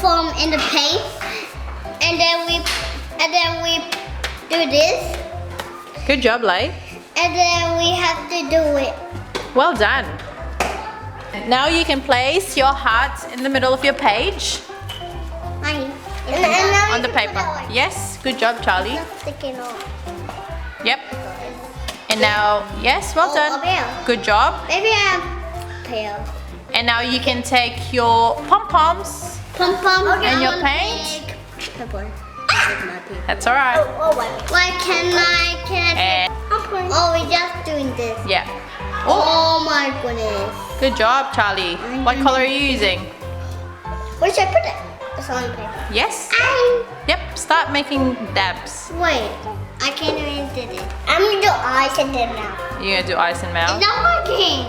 foam in the paint, and then we do this, Good job, Lay. and then we have to do it. Well done. Now you can place your heart in the middle of your page Mine. And now on the paper. Yes, good job, Charlie. It's sticking off. Yep. And now, yes, well Oh, done. a bear. Good job. Maybe I have tail. And now you can take your pom-poms. Pom pom. And your paint? That's alright. Why can I And Oh, we're just doing this. yeah. Oh, Oh my goodness. good job, Charlie. What color are you using? Where should I put it? It's on the paper. Yes? I Yep, start making dabs. wait. I can't even do it. I'm gonna do eyes and then now. You're gonna do ice and It's mouth. not working.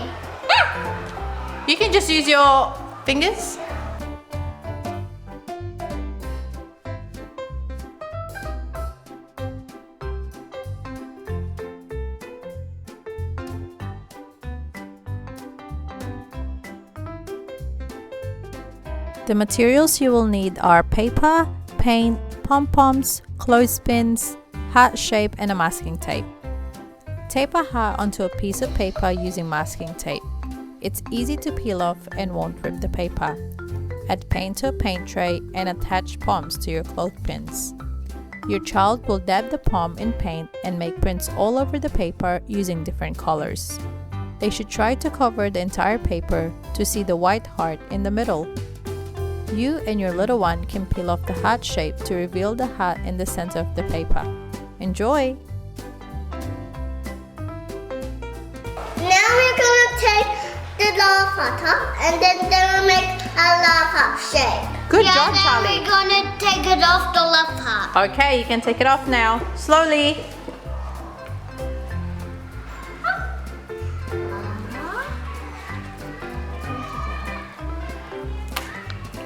You can just use your fingers. The materials you will need are paper, paint, pom-poms, clothespins, heart shape, and a masking tape. Tape a heart onto a piece of paper using masking tape. It's easy to peel off and won't rip the paper. Add paint to a paint tray and attach poms to your clothespins. Your child will dab the pom in paint and make prints all over the paper using different colors. They should try to cover the entire paper to see the white heart in the middle. You and your little one can peel off the heart shape to reveal the heart in the center of the paper. Enjoy! Now we're gonna take the love heart and then we'll make a love heart shape. Good job, then Charlie. we're gonna take it off the love heart. Okay, you can take it off now. Slowly.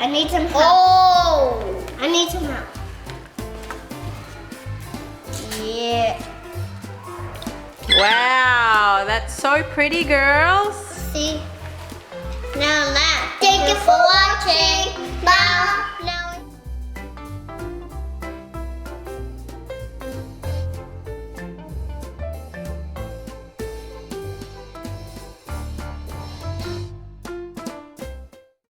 I need some help. Oh! I need some help. Yeah. Wow, that's so pretty, girls. See? Now that. Thank you for watching.